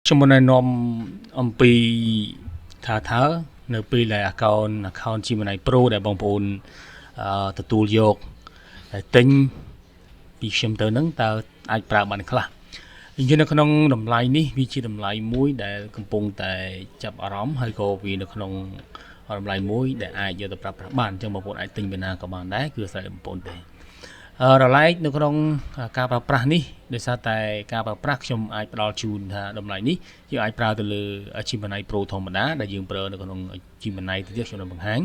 ខ្ញុំមិនណែនាំអំពីថានៅពេលដែល account Gemini Pro ដែលបងប្អូនទទួលយកហើយទិញពីខ្ញុំទៅហ្នឹងតើអាចប្រើបានខ្លះអញ្ចឹងនៅក្នុងតម្លៃនេះវាជាតម្លៃមួយដែលកំពុងតែចាប់អារម្មណ៍ហើយក៏វានៅក្នុងតម្លៃមួយដែលអាចយកទៅប្រើប្រាស់បានអញ្ចឹងបងប្អូនអាចទិញពីណាក៏បានដែរគឺអាស្រ័យបងប្អូនទេរឡែកនៅក្នុងការប្រើប្រាស់នេះដោយសារតែការប្រើប្រាស់ខ្ញុំអាចផ្ដល់ជូនថាតម្លៃនេះយើងអាចប្រើទៅលើ Gemini Pro ធម្មតាដែលយើងប្រើនៅក្នុង Gemini ទៅទៀតខ្ញុំនឹងបង្ហាញ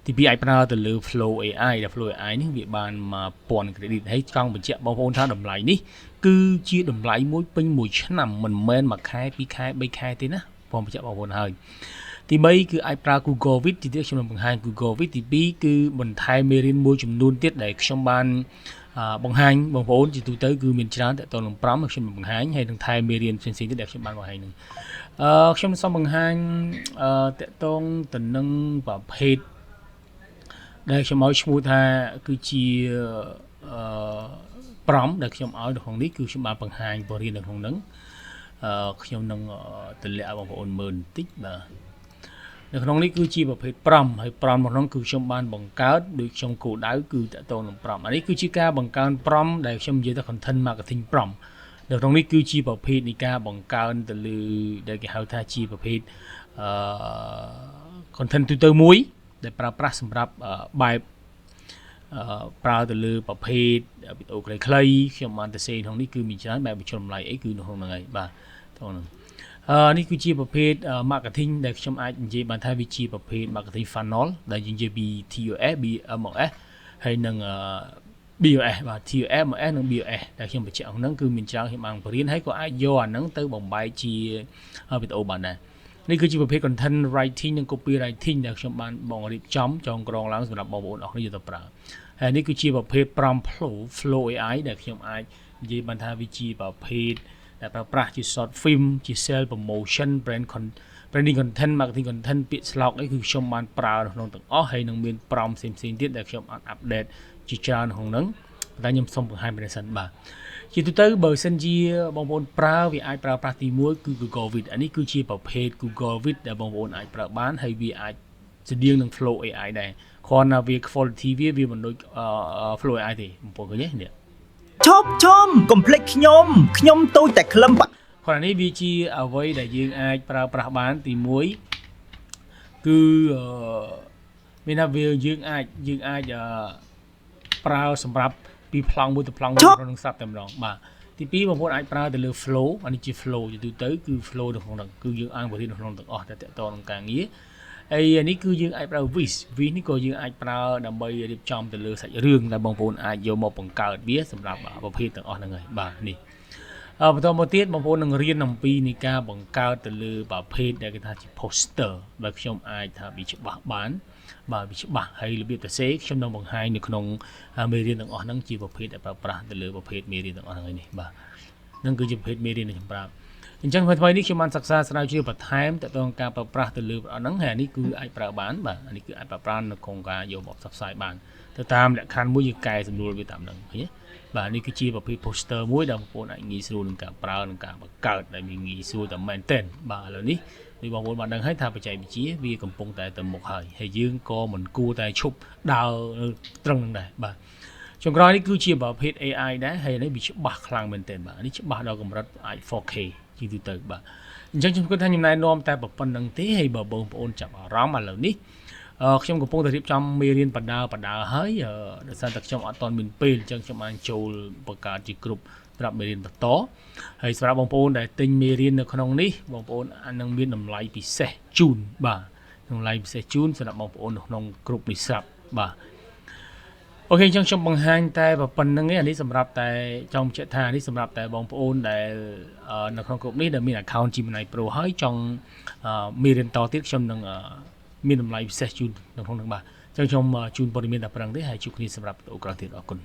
ទី2អាចប្រើទៅលើ Flow AI ដែល Flow AI នេះវាបាន1000 credit ហើយចង់បញ្ជាក់បងប្អូនថាតម្លៃនេះគឺជាតម្លៃមួយពេញមួយឆ្នាំមិនមែនមួយខែ2ខែ3ខែទេណាបងបញ្ជាក់បងប្អូនហើយទី3គឺអាចប្រើ Google Vid ទីទៀតខ្ញុំនឹងបង្ហាញ Google Vid ទី2គឺបន្ថែមមេរៀនមួយចំនួនទៀតដែលខ្ញុំបានបង្ហាញបងប្អូនជាទូទៅគឺមានច្រើនតទៅនឹង5ខ្ញុំបង្ហាញហើយនឹងថែមមេរៀនផ្សេងៗទៀតដែលខ្ញុំបានបង្ហាញនឹងខ្ញុំសូមបង្ហាញតកតងទៅនឹងប្រភេទដែលខ្ញុំឲ្យឈ្មោះថាគឺជា5ដែលខ្ញុំឲ្យនៅក្នុងនេះគឺខ្ញុំបានបង្ហាញបរិយានៅក្នុងហ្នឹងខ្ញុំនឹងទម្លាក់ឲ្យបងប្អូនមើលបន្តិចបាទនៅក្នុងនេះគឺជាប្រភេទ5ហើយ5របស់នោះគឺខ្ញុំបានបង្កើតដោយខ្ញុំគោលដៅគឺតកតងនឹង5អានេះគឺជាការបង្កើន5ដែលខ្ញុំនិយាយថា content marketing 5នៅក្នុងនេះគឺជាប្រភេទនៃការបង្កើនទៅលើដែលគេហៅថាជាប្រភេទcontent ទូទៅមួយដែលប្រើប្រាស់សម្រាប់បែបប្រើទៅលើប្រភេទវីដេអូខ្លីៗខ្ញុំបានទៅសេក្នុងនេះគឺមានច្រើនបែបបញ្ចុះតម្លៃអីគឺនៅក្នុងហ្នឹងហើយបាទទៅហ្នឹងនេះគឺជាប្រភេទ marketing ដែលខ្ញុំអាចនិយាយបានថាវាជាប្រភេទ marketing funnel ដែលយើងនិយាយពី TOS BMOS ហើយនឹង BOS បាទ TOS MOS និង BOS ដែលខ្ញុំបញ្ជាក់ហ្នឹងគឺមានច្រើនខ្ញុំបានបរៀនហើយក៏អាចយកអាហ្នឹងទៅបំបែកជាវីដេអូបានដែរនេះគឺជាប្រភេទ content writing និង copywriting ដែលខ្ញុំបានបងរៀបចំចងក្រងឡើងសម្រាប់បងប្អូនអរគ្នាយកទៅប្រើហើយនេះគឺជាប្រភេទ5 Flow AI ដែលខ្ញុំអាចនិយាយបានថាវាជាប្រភេទដែលប្រើប្រាស់ជា short film ជា sell promotion branding content marketing content ពាក្យស្លោកអីគឺខ្ញុំបានប្រើក្នុងទាំងអស់ហើយនឹងមាន5ផ្សេងៗទៀតដែលខ្ញុំអាច update ជាច្រើនក្នុងហ្នឹងតែខ្ញុំសូមបង្ហាញប្រសិនបាទជាទូទៅបើសិនជាបងប្អូនប្រើវាអាចប្រើប្រាស់ទី1គឺ Google Vid អានេះគឺជាប្រភេទ Google Vid ដែលបងប្អូនអាចប្រើបានហើយវាអាចស្តៀងនឹង Flow AI ដែរគ្រាន់តែវា quality វាមិនដូច Flow AI ទេបងប្អូនឃើញទេនេះឈប់កុំភ្លេចខ្ញុំទូចតែក្លឹមគ្រាន់នេះវាជាអ្វីដែលយើងអាចប្រើប្រាស់បានទី1គឺមានថាវាយើងអាចប្រើសម្រាប់ពីប្លង់មួយទៅប្លង់មួយក្នុងស្រាប់តែម្ដងបាទទី2បងប្អូនអាចប្រើទៅលើ flow អានេះជា flow ជាទូទៅគឺ flow នៅក្នុងហ្នឹងគឺយើងអាចបរិយានៅក្នុងទាំងអស់តែតកតនឹងការងារហើយនេះគឺយើងអាចប្រើ Viz នេះក៏យើងអាចប្រើដើម្បីរៀបចំទៅលើសាច់រឿងដែលបងប្អូនអាចយកមកបង្កើតវាសម្រាប់ប្រភេទទាំងអស់ហ្នឹងហើយបាទនេះបន្តមកទៀតបងប្អូននឹងរៀនអំពីនៃការបង្កើតទៅលើប្រភេទដែលគេថាជា poster ដែលខ្ញុំអាចថាវាច្បាស់បានបាទវាច្បាស់ហើយរបៀបសរសេរខ្ញុំនឹងបង្ហាញនៅក្នុងមេរៀនទាំងអស់ហ្នឹងជាប្រភេទដែលប្រើប្រាស់ទៅលើប្រភេទមេរៀនទាំងអស់ហ្នឹងនេះបាទហ្នឹងគឺជាប្រភេទមេរៀនដែលខ្ញុំប្រាប់អញ្ចឹងថ្មីនេះខ្ញុំបានសិក្សាស្រាវជ្រាវបន្ថែមទៅដល់ការប្រើប្រាស់ទៅលើហ្នឹងហើយនេះគឺអាចប្រើបានបាទនេះគឺអាចប្រើប្រាស់នៅក្នុងការយកមកផ្សព្វផ្សាយបានទៅតាមលក្ខខណ្ឌមួយយើងកែសម្រួលវាតាមហ្នឹងឃើញទេបាទនេះគឺជាប្រភេទ poster មួយដែលបងប្អូនអាចងាយស្រួលនឹងការប្រើនិងការបង្កើតដែលវាងាយស្រួលតែមែនទែនបាទឥឡូវនេះដូចបងប្អូនបានដឹងហើយថាបច្ចេកវិទ្យាវាកំពុងតែទៅមុខហើយយើងក៏មិនគួរតែឈប់ដើរត្រឹងនឹងដែរបាទចុងក្រោយនេះគឺជាប្រភេទ AI ដែរហើយនេះវាច្បាស់ខ្លាំងមែនទែនបាទនេះច្បាស់ដល់កម្រិតអាច 4K ជាទូទៅបាទអញ្ចឹងខ្ញុំគិតថាខ្ញុំណែនាំតែប៉ុណ្្នឹងទេហើយបើបងប្អូនចាប់អារម្មណ៍ឥឡូវនេះខ្ញុំកំពុងតែរៀបចំមេរៀនបដាហើយដោយសារតែខ្ញុំអត់ទាន់មានពេលអញ្ចឹងខ្ញុំបានចូលបង្កើតជាក្រុមសម្រាប់មេរៀនបន្តហើយសម្រាប់បងប្អូនដែលទិញមេរៀននៅក្នុងនេះបងប្អូនអាចនឹងមានតម្លៃពិសេសជូនបាទតម្លៃពិសេសជូនសម្រាប់បងប្អូននៅក្នុងក្រុមនេះស្រាប់បាទអូខេអញ្ចឹងខ្ញុំបង្ហាញតែប៉ុណ្្នឹងឯងអានេះសម្រាប់តែចង់បញ្ជាក់ថានេះសម្រាប់តែបងប្អូនដែលនៅក្នុងក្រុមនេះដែលមាន account Gemini Pro ហើយចង់មេរៀនតទៀតខ្ញុំនឹងមានតម្លៃពិសេសជូននៅក្នុងនោះបាទអញ្ចឹងខ្ញុំជូនព័ត៌មានតែប៉ុណ្្នឹងទេហើយជួបគ្នាសម្រាប់វីដេអូក្រោយទៀតអរគុណ